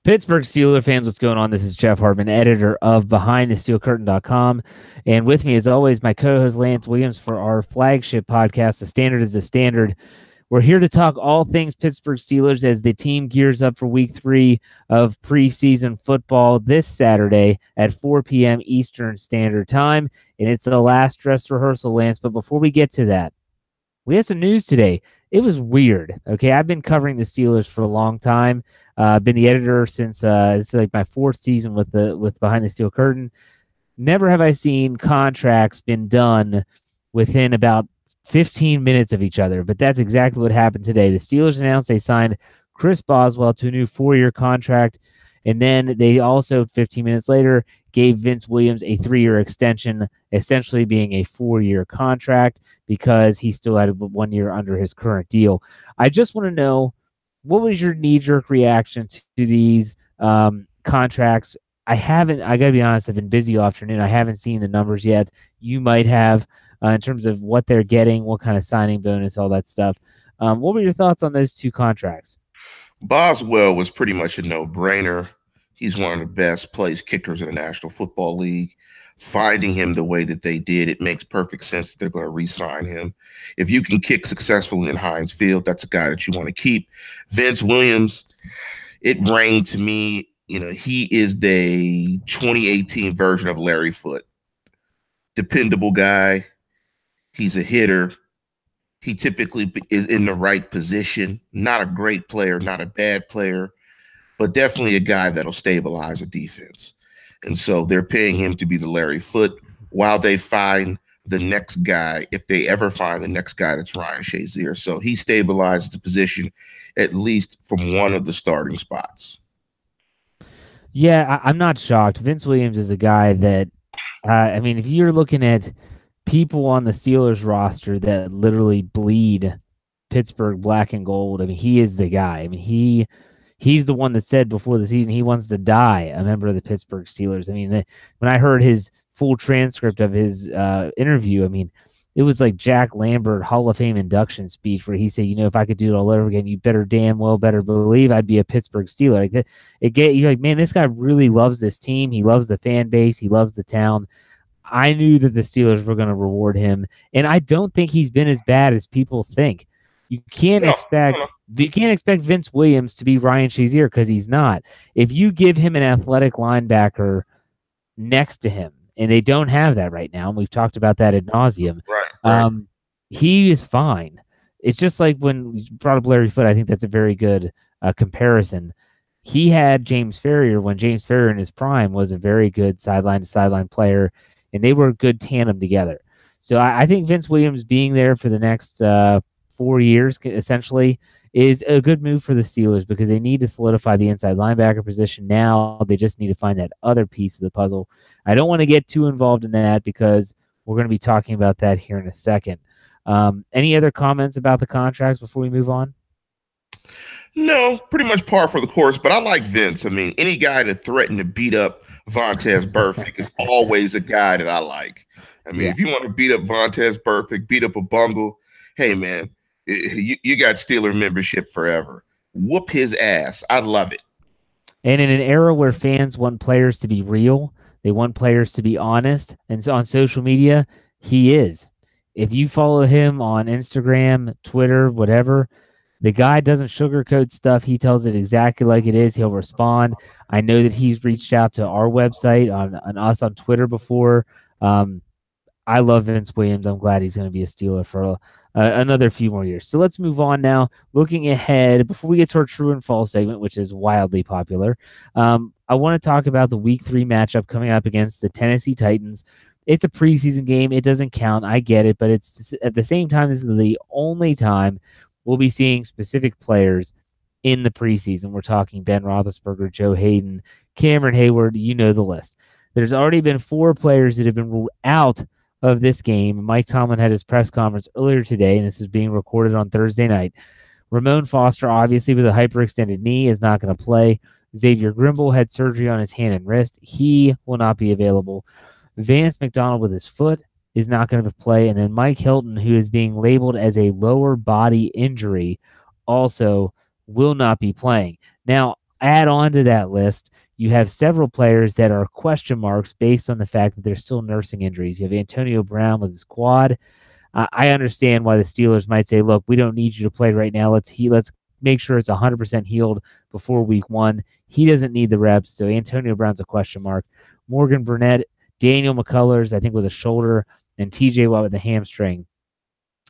Pittsburgh Steelers fans, what's going on? This is Jeff Hartman, editor of BehindTheSteelCurtain.com. And with me, as always, my co-host Lance Williams for our flagship podcast, The Standard is the Standard. We're here to talk all things Pittsburgh Steelers as the team gears up for week 3 of preseason football this Saturday at 4 p.m. Eastern Standard Time. And it's the last dress rehearsal, Lance. But before we get to that, we have some news today. It was weird. Okay, I've been covering the Steelers for a long time. I've been the editor since it's like my 4th season with Behind the Steel Curtain. Never have I seen contracts been done within about 15 minutes of each other, but that's exactly what happened today. The Steelers announced they signed Chris Boswell to a new 4-year contract, and then they also 15 minutes later gave Vince Williams a 3-year extension, essentially being a 4-year contract because he still had 1 year under his current deal. I just want to know, what was your knee-jerk reaction to these contracts? I got to be honest, I've been busy all afternoon. I haven't seen the numbers yet. You might have in terms of what they're getting, what kind of signing bonus, all that stuff. What were your thoughts on those 2 contracts? Boswell was pretty much a no-brainer. He's one of the best place kickers in the National Football League. Finding him the way that they did, it makes perfect sense that they're going to re-sign him. If you can kick successfully in Heinz Field, that's a guy that you want to keep. Vince Williams, it rang to me, he is the 2018 version of Larry Foote. Dependable guy. He's a hitter. He typically is in the right position. Not a great player, not a bad player, but definitely a guy that'll stabilize a defense. And so they're paying him to be the Larry Foote while they find the next guy, if they ever find the next guy, that's Ryan Shazier. So he stabilizes the position, at least from one of the starting spots. Yeah, I'm not shocked. Vince Williams is a guy that, if you're looking at people on the Steelers roster that literally bleed Pittsburgh black and gold, he is the guy. He's the one that said before the season he wants to die a member of the Pittsburgh Steelers. When I heard his full transcript of his interview, it was like Jack Lambert Hall of Fame induction speech where he said, if I could do it all over again, you better believe I'd be a Pittsburgh Steeler. You're like, man, this guy really loves this team. He loves the fan base. He loves the town. I knew that the Steelers were going to reward him, and I don't think he's been as bad as people think. You can't expect Vince Williams to be Ryan Shazier because he's not. If you give him an athletic linebacker next to him, and they don't have that right now, and we've talked about that ad nauseum, right. He is fine. It's just like when you brought up Larry Foote. I think that's a very good comparison. He had James Ferrier when James Ferrier in his prime was a very good sideline-to-sideline player, and they were a good tandem together. So I think Vince Williams being there for the next 4 years, essentially, is a good move for the Steelers because they need to solidify the inside linebacker position now. They just need to find that other piece of the puzzle. I don't want to get too involved in that because we're going to be talking about that here in a second. Any other comments about the contracts before we move on? No, pretty much par for the course, but I like Vince. Any guy that threatened to beat up Vontaze Burfict is always a guy that I like. If you want to beat up Vontaze Burfict, beat up a bungle, hey, man, you got Steeler membership forever. Whoop his ass. I love it. And in an era where fans want players to be real, they want players to be honest, and so on social media, he is. If you follow him on Instagram, Twitter, whatever, the guy doesn't sugarcoat stuff. He tells it exactly like it is. He'll respond. I know that he's reached out to our website on us on Twitter before. I love Vince Williams. I'm glad he's going to be a Steeler for another few more years. So let's move on now. Looking ahead, before we get to our true and false segment, which is wildly popular, I want to talk about the Week 3 matchup coming up against the Tennessee Titans. It's a preseason game. It doesn't count. I get it, but it's at the same time, this is the only time we'll be seeing specific players in the preseason. We're talking Ben Roethlisberger, Joe Hayden, Cameron Hayward. You know the list. There's already been 4 players that have been ruled out of this game. Mike Tomlin had his press conference earlier today, and this is being recorded on Thursday night. Ramon Foster, obviously with a hyperextended knee, is not going to play. Xavier Grimble had surgery on his hand and wrist. He will not be available. Vance McDonald with his foot is not going to play. And then Mike Hilton, who is being labeled as a lower body injury, also will not be playing. Now, add on to that list, you have several players that are question marks based on the fact that they're still nursing injuries. You have Antonio Brown with his quad. I understand why the Steelers might say, "Look, we don't need you to play right now. Let's make sure it's 100% healed before week 1." He doesn't need the reps, so Antonio Brown's a question mark. Morgan Burnett, Daniel McCullers, I think with a shoulder, and TJ Watt with a hamstring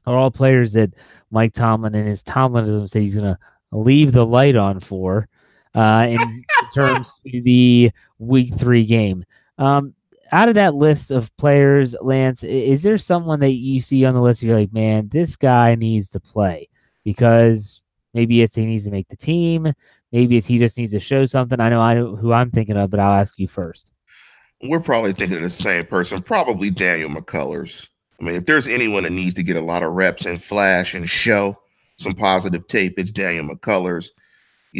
are all players that Mike Tomlin and his Tomlinism said he's going to leave the light on for in terms to the week 3 game. Out of that list of players, Lance, is there someone that you see on the list you're like, man, this guy needs to play? Because maybe it's he needs to make the team. Maybe it's he just needs to show something. I know who I'm thinking of, but I'll ask you first. We're probably thinking of the same person, probably Daniel McCullers. I mean, if there's anyone that needs to get a lot of reps and flash and show some positive tape, it's Daniel McCullers.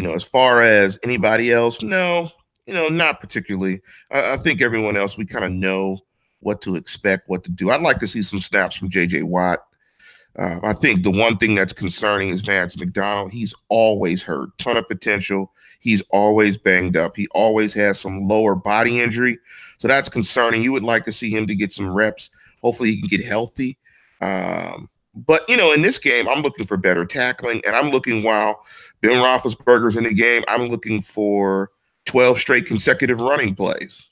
As far as anybody else, no, not particularly. I think everyone else, we kind of know what to expect, what to do. I'd like to see some snaps from J.J. Watt. I think the one thing that's concerning is Vance McDonald. He's always hurt, ton of potential. He's always banged up. He always has some lower body injury. So that's concerning. You would like to see him to get some reps. Hopefully he can get healthy. But, in this game, I'm looking for better tackling. And I'm looking, while Ben Roethlisberger's in the game, I'm looking for 12 straight consecutive running plays.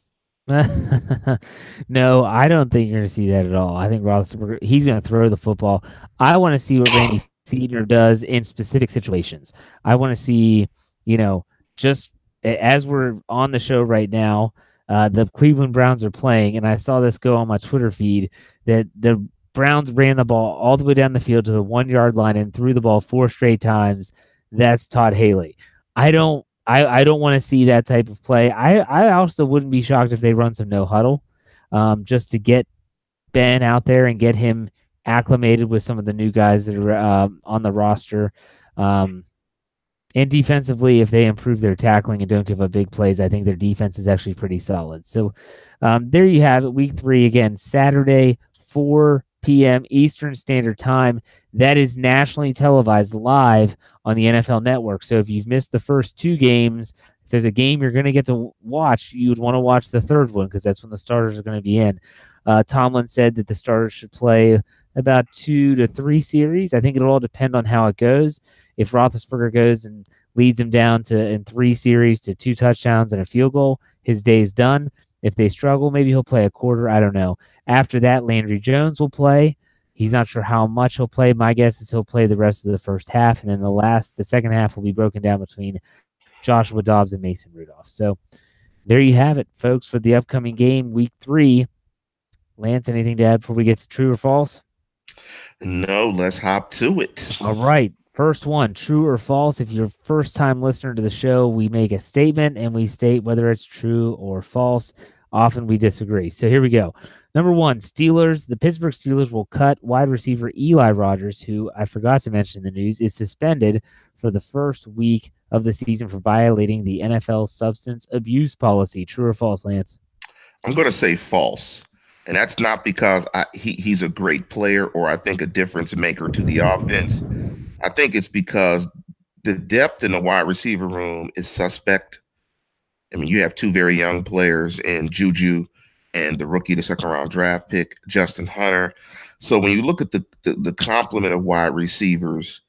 No, I don't think you're going to see that at all. I think Roethlisberger, he's going to throw the football. I want to see what Randy Fiedner does in specific situations. I want to see, just as we're on the show right now, the Cleveland Browns are playing, and I saw this go on my Twitter feed that the Browns ran the ball all the way down the field to the 1-yard line and threw the ball 4 straight times. That's Todd Haley. I don't want to see that type of play. I also wouldn't be shocked if they run some no huddle, just to get Ben out there and get him acclimated with some of the new guys that are on the roster. And defensively, if they improve their tackling and don't give up big plays, I think their defense is actually pretty solid. So there you have it. Week 3, again, Saturday, 4 p.m. Eastern Standard Time. That is nationally televised live on the NFL Network. So if you've missed the first 2 games, if there's a game you're going to get to watch, you would want to watch the third one because that's when the starters are going to be in. Tomlin said that the starters should play about 2 to 3 series. I think it'll all depend on how it goes. If Roethlisberger goes and leads them down in 3 series to 2 touchdowns and a field goal, his day is done. If they struggle, maybe he'll play a quarter. I don't know. After that, Landry Jones will play. He's not sure how much he'll play. My guess is he'll play the rest of the first half, and then the second half will be broken down between Joshua Dobbs and Mason Rudolph. So there you have it, folks, for the upcoming game, Week 3. Lance, anything to add before we get to true or false? No, let's hop to it. All right. First one, true or false. If you're a first-time listener to the show, we make a statement and we state whether it's true or false. Often we disagree. So here we go. Number 1, the Pittsburgh Steelers will cut wide receiver Eli Rogers, who I forgot to mention in the news, is suspended for the first week of the season for violating the NFL substance abuse policy. True or false, Lance? I'm going to say false. And that's not because he's a great player or I think a difference maker to the offense. I think it's because the depth in the wide receiver room is suspect. I mean, you have 2 very young players in Juju and the rookie, the second-round draft pick, Justin Hunter. So when you look at the complement of wide receivers,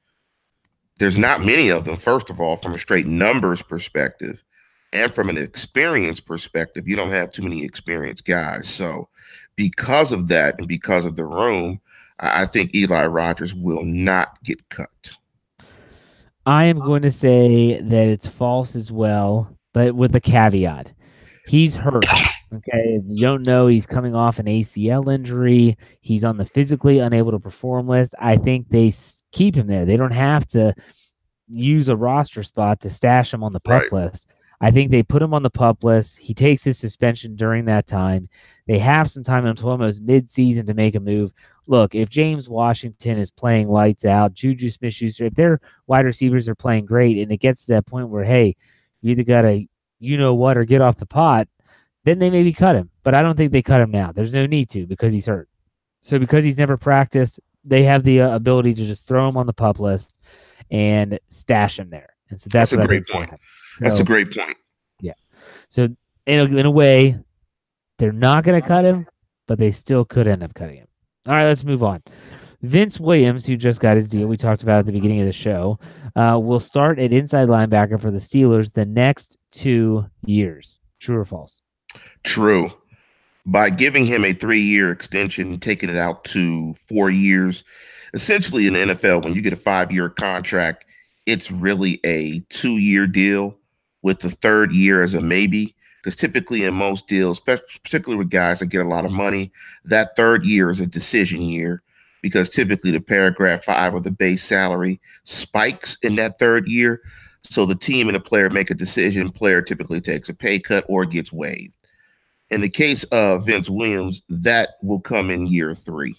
there's not many of them, first of all, from a straight numbers perspective. And from an experience perspective, you don't have too many experienced guys. So because of that and because of the room, I think Eli Rogers will not get cut. I am going to say that it's false as well, but with a caveat. He's hurt. Okay, if you don't know, he's coming off an ACL injury. He's on the physically unable to perform list. I think they keep him there. They don't have to use a roster spot to stash him on the PUP list. I think they put him on the PUP list. He takes his suspension during that time. They have some time until almost mid-season to make a move. Look, if James Washington is playing lights out, Juju Smith-Schuster, if their wide receivers are playing great, and it gets to that point where, hey, you either got to, or get off the pot, then they maybe cut him. But I don't think they cut him now. There's no need to because he's hurt. So because he's never practiced, they have the ability to just throw him on the PUP list and stash him there. And so that's what a great point. That's a So, great point. yeah. So, in a way, they're not going to cut him, but they still could end up cutting him. All right, let's move on. Vince Williams, who just got his deal, we talked about at the beginning of the show, will start at inside linebacker for the Steelers the next 2 years. True or false? True. By giving him a 3-year extension, taking it out to 4 years, essentially in the NFL, when you get a 5-year contract, it's really a 2-year deal with the third year as a maybe. Because typically in most deals, particularly with guys that get a lot of money, that third year is a decision year because typically the paragraph 5 of the base salary spikes in that third year. So the team and the player make a decision. Player typically takes a pay cut or gets waived. In the case of Vince Williams, that will come in year 3.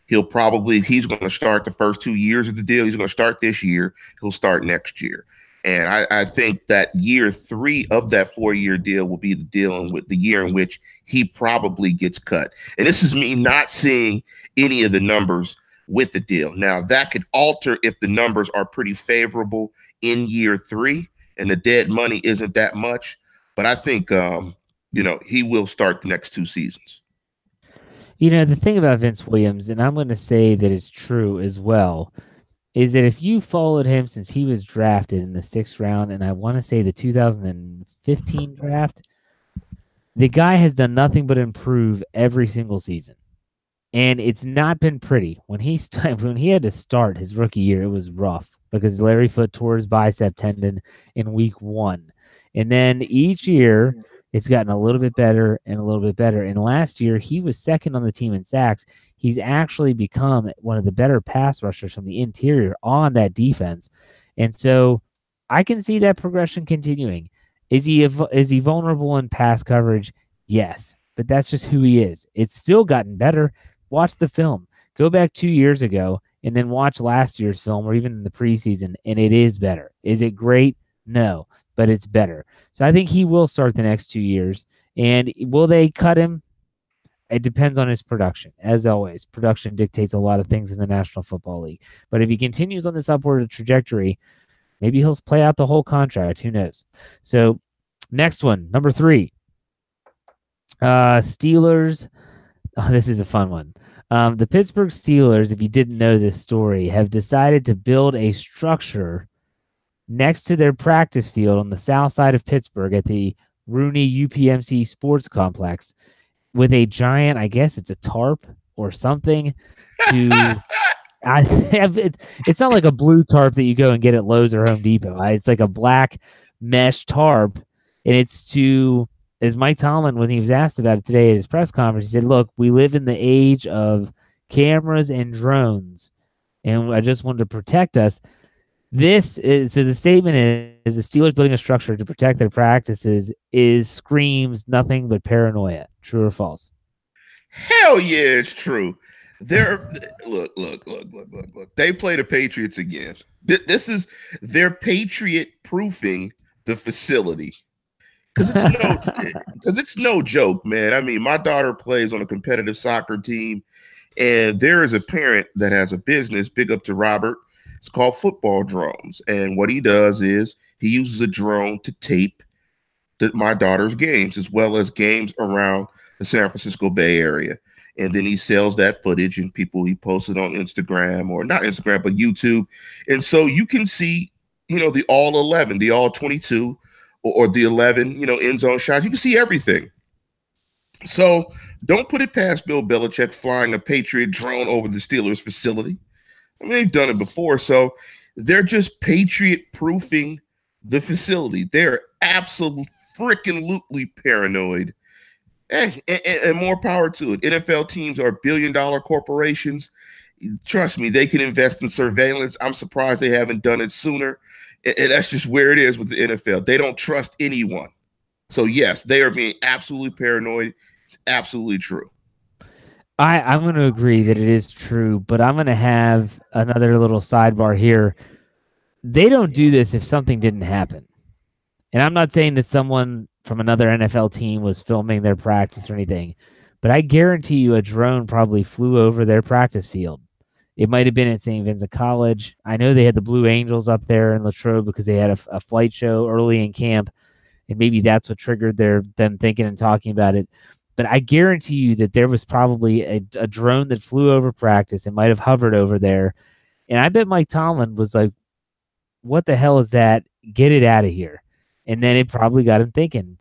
He's going to start the first 2 years of the deal. He's going to start this year. He'll start next year. And I think that year 3 of that 4-year deal will be the year in which he probably gets cut. And this is me not seeing any of the numbers with the deal. Now, that could alter if the numbers are pretty favorable in year 3 and the dead money isn't that much. But I think, he will start the next 2 seasons. The thing about Vince Williams, and I'm going to say that it's true as well, is that if you followed him since he was drafted in the 6th round, and I want to say the 2015 draft, the guy has done nothing but improve every single season. And it's not been pretty. When he had to start his rookie year, it was rough because Larry Foote tore his bicep tendon in week 1. And then each year, it's gotten a little bit better and a little bit better. And last year, he was second on the team in sacks. He's actually become one of the better pass rushers from the interior on that defense. And so I can see that progression continuing. Is he vulnerable in pass coverage? Yes, but that's just who he is. It's still gotten better. Watch the film. Go back 2 years ago and then watch last year's film or even in the preseason, and it is better. Is it great? No, but it's better. So I think he will start the next 2 years. And will they cut him? It depends on his production. As always, production dictates a lot of things in the National Football League. But if he continues on this upward trajectory, maybe he'll play out the whole contract. Who knows? So next one, number 3. Steelers. Oh, this is a fun one. The Pittsburgh Steelers, if you didn't know this story, have decided to build a structure next to their practice field on the south side of Pittsburgh at the Rooney UPMC Sports Complex with a giant, I guess it's a tarp or something to it's not like a blue tarp that you go and get at Lowe's or Home Depot. It's like a black mesh tarp, and it's to, as Mike Tomlin, when he was asked about it today at his press conference, he said, look, we live in the age of cameras and drones, and I just wanted to protect us. So the statement is the Steelers building a structure to protect their practices screams nothing but paranoia. True or false? Hell yeah, it's true. Look. They play the Patriots again. This is their Patriot proofing the facility. Because it's no joke, man. I mean, my daughter plays on a competitive soccer team, and there is a parent that has a business, big up to Robert. It's called Football Drones. And what he does is he uses a drone to tape my daughter's games, as well as games around the San Francisco Bay Area. And then he sells that footage and he posts it on Instagram, or not Instagram, but YouTube. And so you can see, the all 11, the all 22, or the 11, end zone shots. You can see everything. So don't put it past Bill Belichick flying a Patriot drone over the Steelers facility. I mean, they've done it before. So they're just Patriot proofing the facility. They're absolutely freaking paranoid. And more power to it. NFL teams are billion-dollar corporations. Trust me, they can invest in surveillance. I'm surprised they haven't done it sooner. And that's just where it is with the NFL. They don't trust anyone. So, yes, they are being absolutely paranoid. It's absolutely true. I'm going to agree that it is true, but I'm going to have another little sidebar here. They don't do this if something didn't happen. And I'm not saying that someone from another NFL team was filming their practice or anything, but I guarantee you a drone probably flew over their practice field. It might have been at St. Vincent College. I know they had the Blue Angels up there in Latrobe because they had a flight show early in camp, and maybe that's what triggered them thinking and talking about it. But I guarantee you that there was probably a drone that flew over practice and might have hovered over there. And I bet Mike Tomlin was like, what the hell is that? Get it out of here. And then it probably got him thinking,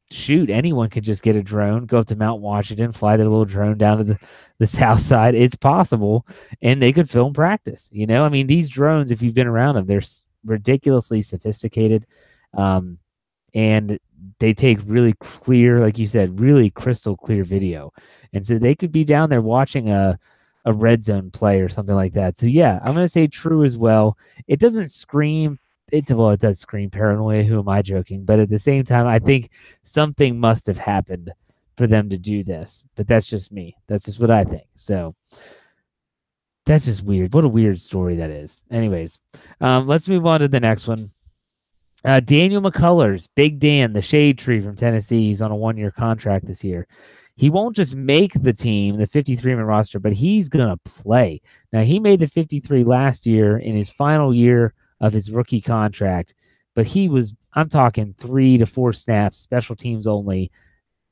shoot, anyone could just get a drone, go up to Mount Washington, fly their little drone down to the south side. It's possible. And they could film practice. I mean, these drones, if you've been around them, they're ridiculously sophisticated. And they take really clear, like you said, really crystal clear video. And so they could be down there watching a red zone play or something like that. So yeah, I'm going to say true as well. It doesn't scream it does scream paranoia. Who am I joking? But at the same time, I think something must have happened for them to do this. But that's just me. That's just what I think. So that's just weird. What a weird story that is. Anyways, let's move on to the next one. Daniel McCullers, Big Dan, the shade tree from Tennessee. He's on a 1-year contract this year. He won't just make the team, the 53-man roster, but he's going to play. Now, he made the 53 last year in his final year of his rookie contract, but I'm talking 3 to 4 snaps, special teams only.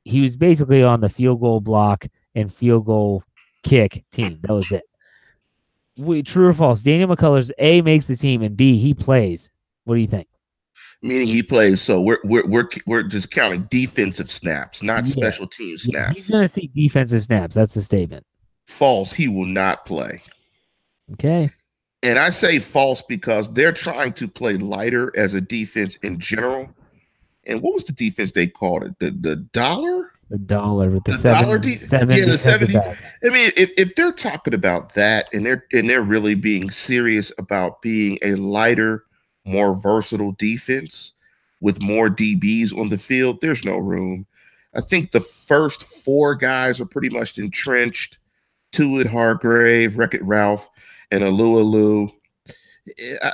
He was basically on the field goal block and field goal kick team. That was it. True or false? Daniel McCullers, A, makes the team, and B, he plays. What do you think? Meaning he plays. So we're just counting defensive snaps, not special team snaps. He's going to see defensive snaps. That's the statement. False. He will not play. Okay. And I say false because they're trying to play lighter as a defense in general. And what was the defense they called it? The dollar? The dollar with the dollar the 70. I mean, if they're talking about that and they're really being serious about being a lighter, more versatile defense with more DBs on the field, there's no room. I think the first 4 guys are pretty much entrenched. Tuitt, Hargrave, Wreck-It Ralph, and Alu.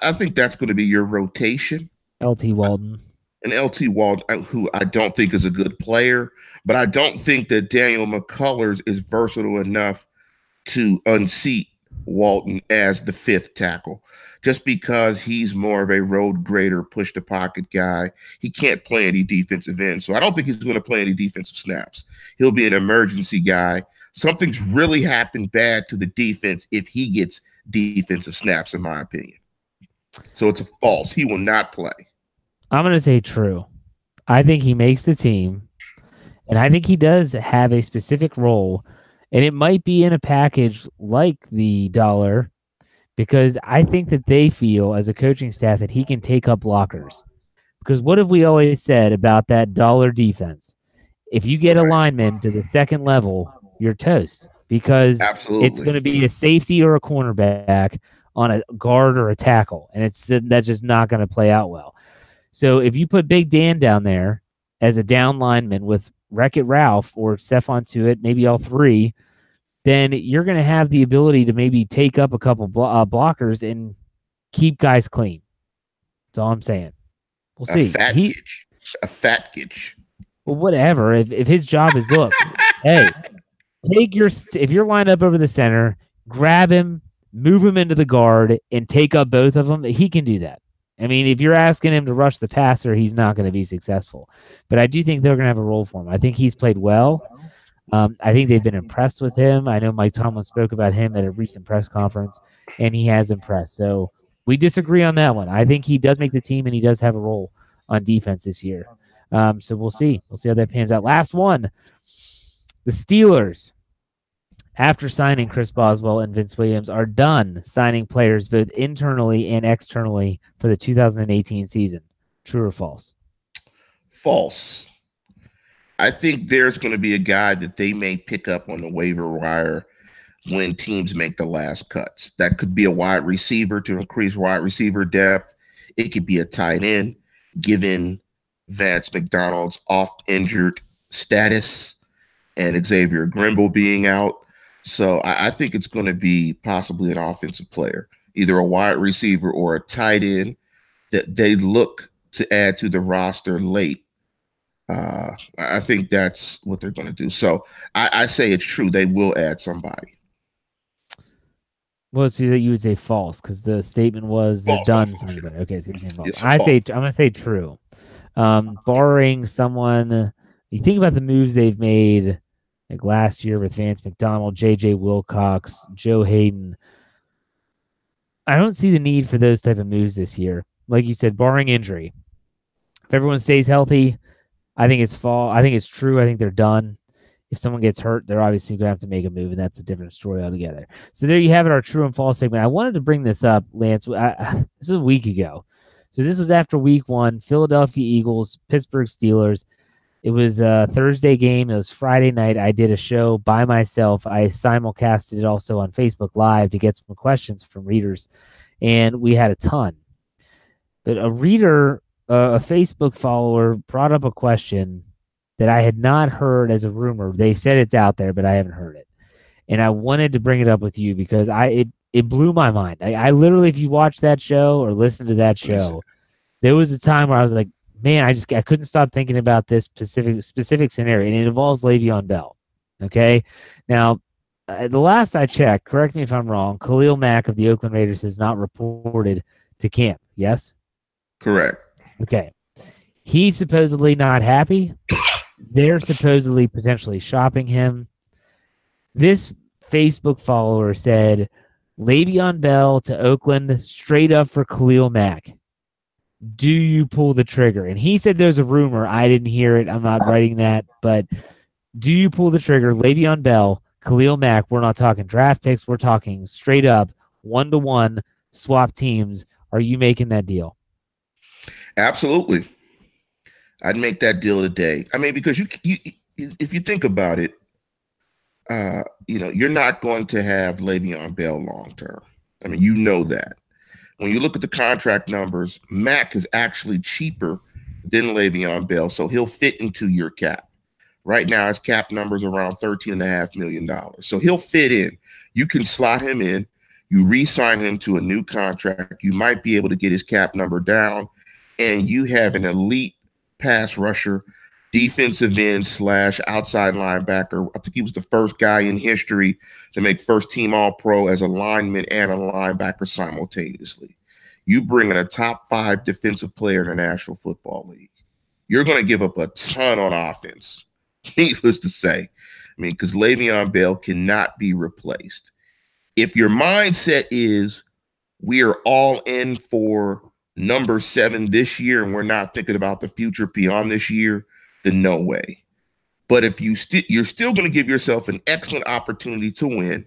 I think that's going to be your rotation. LT Walton. And LT Walton, who I don't think is a good player, but I don't think that Daniel McCullers is versatile enough to unseat Walton as the 5th tackle. Just because he's more of a road grader, push the pocket guy. He can't play any defensive end. So I don't think he's going to play any defensive snaps. He'll be an emergency guy. Something's really happened bad to the defense if he gets defensive snaps, in my opinion. So it's a false. He will not play. I'm going to say true. I think he makes the team, and I think he does have a specific role, and it might be in a package like the dollar, because I think that they feel as a coaching staff that he can take up blockers. Because what have we always said about that dollar defense? If you get a lineman to the second level, you're toast, because it's going to be a safety or a cornerback on a guard or a tackle, and that's just not going to play out well. So if you put Big Dan down there as a down lineman with Wreck-It Ralph or Stephon Tuitt, maybe all 3, then you're going to have the ability to maybe take up a couple blockers and keep guys clean. That's all I'm saying. We'll see. A fat gitch. Well, whatever. If his job is, look, hey, if you're lined up over the center, grab him, move him into the guard, and take up both of them, he can do that. I mean, if you're asking him to rush the passer, he's not going to be successful. But I do think they're going to have a role for him. I think he's played well. I think they've been impressed with him. I know Mike Tomlin spoke about him at a recent press conference, and he has impressed. So we disagree on that one. I think he does make the team, and he does have a role on defense this year. So we'll see. We'll see how that pans out. Last one, the Steelers, after signing Chris Boswell and Vince Williams, are done signing players both internally and externally for the 2018 season. True or false? False. I think there's going to be a guy that they may pick up on the waiver wire when teams make the last cuts. That could be a wide receiver to increase wide receiver depth. It could be a tight end, given Vance McDonald's off-injured status and Xavier Grimble being out. So I think it's going to be possibly an offensive player, either a wide receiver or a tight end that they look to add to the roster late. I think that's what they're going to do. So I say it's true. They will add somebody. Well, so that you would say false because the statement was they're False, false, done false. something Yeah. about it. Okay, so you're saying false. Yes, I false. say I'm gonna say true. Barring someone, you think about the moves they've made, like last year with Vance McDonald, J.J. Wilcox, Joe Hayden. I don't see the need for those type of moves this year. Like you said, barring injury, if everyone stays healthy, I think it's fall. I think it's true. I think they're done. If someone gets hurt, they're obviously going to have to make a move, and that's a different story altogether. So there you have it, our true and false segment. I wanted to bring this up, Lance. This was a week ago. So this was after week one, Philadelphia Eagles, Pittsburgh Steelers. It was a Thursday game. It was Friday night. I did a show by myself. I simulcasted it also on Facebook Live to get some questions from readers, and we had a ton. But a reader, a Facebook follower, brought up a question that I had not heard as a rumor. They said it's out there, but I haven't heard it. And I wanted to bring it up with you because it blew my mind. I literally, if you watch that show or listen to that show, there was a time where I was like, man, I couldn't stop thinking about this specific scenario, and it involves Le'Veon Bell. Okay, now the last I checked, correct me if I'm wrong, Khalil Mack of the Oakland Raiders has not reported to camp. Yes, Correct. okay. He's supposedly not happy. They're supposedly potentially shopping him. This Facebook follower said Le'Veon Bell to Oakland straight up for Khalil Mack. Do you pull the trigger? And he said there's a rumor. I didn't hear it. I'm not writing that. But do you pull the trigger? Le'Veon Bell, Khalil Mack, we're not talking draft picks. We're talking straight up 1-to-1 swap teams. Are you making that deal? Absolutely. I'd make that deal today. I mean, because you if you think about it, you're not going to have Le'Veon Bell long term. I mean, you know that. When you look at the contract numbers, Mack is actually cheaper than Le'Veon Bell, so he'll fit into your cap. Right now, his cap number is around $13.5 million. So he'll fit in. You can slot him in. You re-sign him to a new contract. You might be able to get his cap number down, and you have an elite pass rusher, defensive end / outside linebacker. I think he was the first guy in history to make first team All-Pro as a lineman and a linebacker simultaneously. You bring in a top 5 defensive player in the National Football League. You're going to give up a ton on offense, needless to say. I mean, because Le'Veon Bell cannot be replaced. If your mindset is we are all in for number 7 this year and we're not thinking about the future beyond this year, then no way. But if you're still going to give yourself an excellent opportunity to win,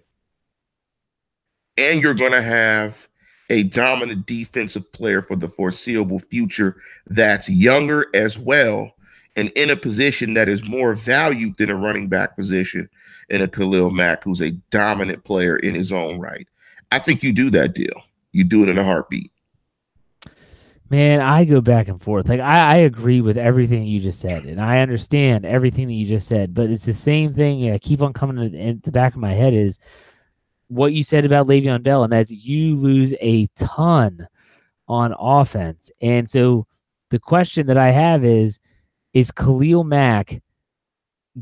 and you're going to have a dominant defensive player for the foreseeable future that's younger as well and in a position that is more valued than a running back position in a Khalil Mack, who's a dominant player in his own right, I think you do that deal. You do it in a heartbeat. Man, I go back and forth. Like I agree with everything you just said, and I understand everything that you just said. But it's the same thing. I keep on coming in the back of my head is what you said about Le'Veon Bell, and that's you lose a ton on offense. And so the question that I have is Khalil Mack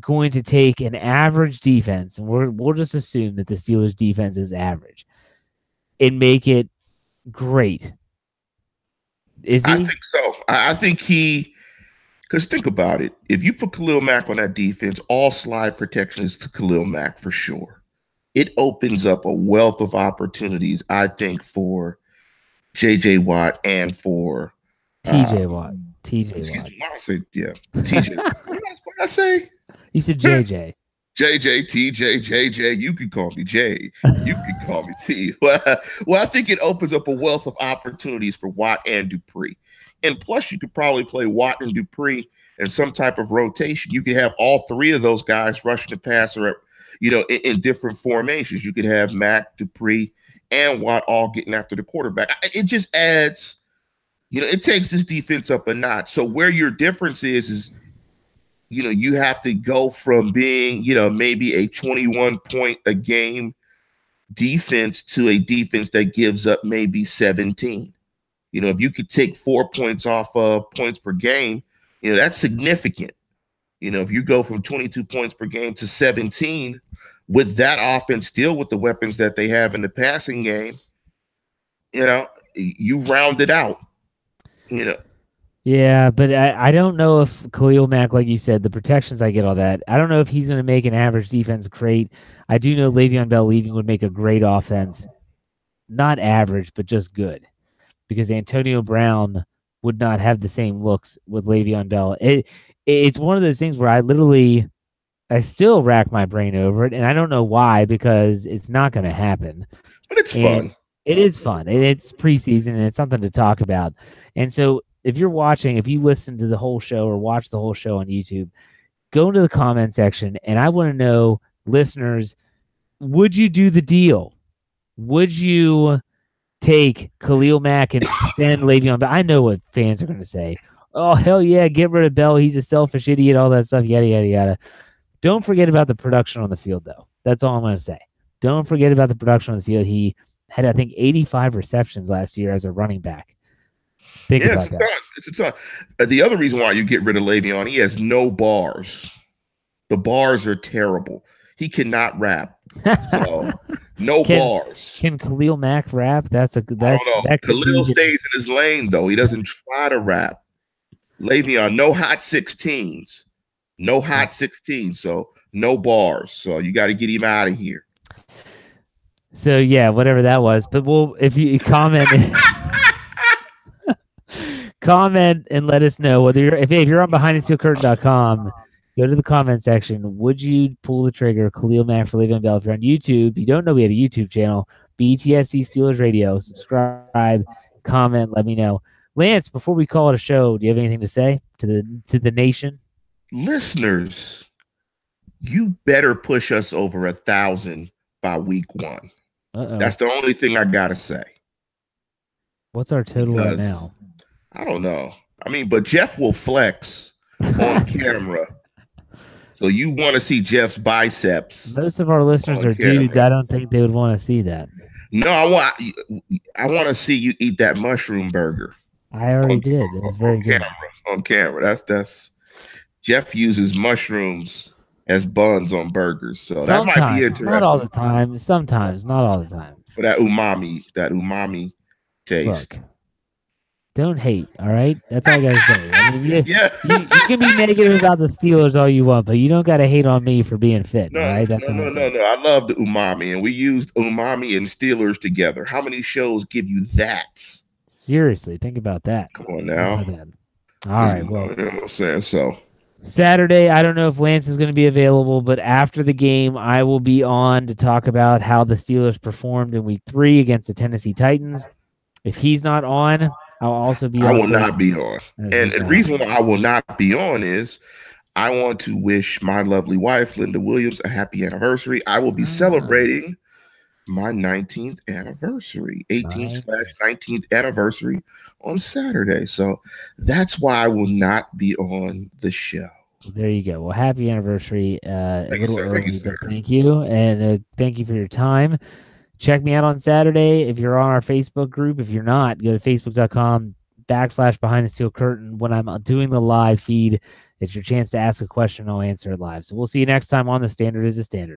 going to take an average defense, and we'll just assume that the Steelers' defense is average, and make it great? Is he? I think so. I think because think about it. If you put Khalil Mack on that defense, all slide protection is to Khalil Mack for sure. It opens up a wealth of opportunities, I think, for J.J. Watt and for T.J. Watt. T.J. Watt. I said, yeah, T.J. What did I say? You said J.J. J.J., T.J., J.J. You can call me J. You can call me T. Well, I think it opens up a wealth of opportunities for Watt and Dupree. And plus, you could probably play Watt and Dupree in some type of rotation. You could have all 3 of those guys rushing the passer, in different formations. You could have Mack, Dupree, and Watt all getting after the quarterback. It just adds, it takes this defense up a notch. So where your difference is you have to go from being, maybe a 21 point a game defense to a defense that gives up maybe 17. If you could take 4 points off of points per game, that's significant. If you go from 22 points per game to 17, with that offense, still with the weapons that they have in the passing game, you round it out. Yeah, but I don't know if Khalil Mack, like you said, the protections, I get all that. I don't know if he's going to make an average defense great. I do know Le'Veon Bell leaving would make a great offense. Not average, but just good. Because Antonio Brown would not have the same looks with Le'Veon Bell. It's one of those things where I still rack my brain over it, and I don't know why, because it's not going to happen. But it's fun. It is fun. It's preseason, and it's something to talk about. And so if you listen to the whole show or watch the whole show on YouTube, go into the comment section, and I want to know, listeners, would you do the deal? Would you take Khalil Mack and send Le'Veon Bell? I know what fans are going to say. Oh, hell yeah, get rid of Bell. He's a selfish idiot, all that stuff, yada, yada, yada. Don't forget about the production on the field, though. That's all I'm going to say. Don't forget about the production on the field. He had, I think, 85 receptions last year as a running back. Think about that. It's a ton. The other reason why you get rid of Le'Veon, he has no bars. The bars are terrible. He cannot rap. So no bars. Can Khalil Mack rap? I don't know. Khalil stays in his lane, though. He doesn't try to rap. Le'Veon, no hot 16s. No hot 16, so no bars. So you got to get him out of here. So yeah, whatever that was. But if you comment, comment and let us know whether if you're on BehindTheSteelCurtain.com. Go to the comment section. Would you pull the trigger, Khalil Mack for Le'Veon Bell? If you're on YouTube, you don't know we have a YouTube channel, BTSC Steelers Radio. Subscribe, comment, let me know. Lance, before we call it a show, do you have anything to say to the nation? Listeners, you better push us over 1,000 by week 1. That's the only thing I gotta say. What's our total right now? I don't know. I mean, but Jeff will flex on camera. So you want to see Jeff's biceps. Most of our listeners are dudes. I don't think they would want to see that. No, I want to see you eat that mushroom burger. I already did. It was very good. On camera. That's Jeff uses mushrooms as buns on burgers. So that might be interesting. Not all the time. Sometimes, not all the time. For that umami taste. Look, don't hate, all right? That's all I got to say. I mean, you can be negative about the Steelers all you want, but you don't got to hate on me for being fit, no, all right? No. I love the umami, and we used umami and Steelers together. How many shows give you that? Seriously, think about that. Come on now. All right, well. You know what I'm saying? So Saturday, I don't know if Lance is going to be available, but after the game, I will be on to talk about how the Steelers performed in Week 3 against the Tennessee Titans. If he's not on, I'll also be on. I will not be on. And the reason why I will not be on is I want to wish my lovely wife, Linda Williams, a happy anniversary. I will be celebrating my 19th anniversary, 18/19th anniversary on Saturday. So that's why I will not be on the show. There you go. Well, happy anniversary. Thank you. And thank you for your time. Check me out on Saturday if you're on our Facebook group. If you're not, go to facebook.com/BehindTheSteelCurtain. When I'm doing the live feed, it's your chance to ask a question. I'll answer it live. So we'll see you next time on The Standard is a Standard.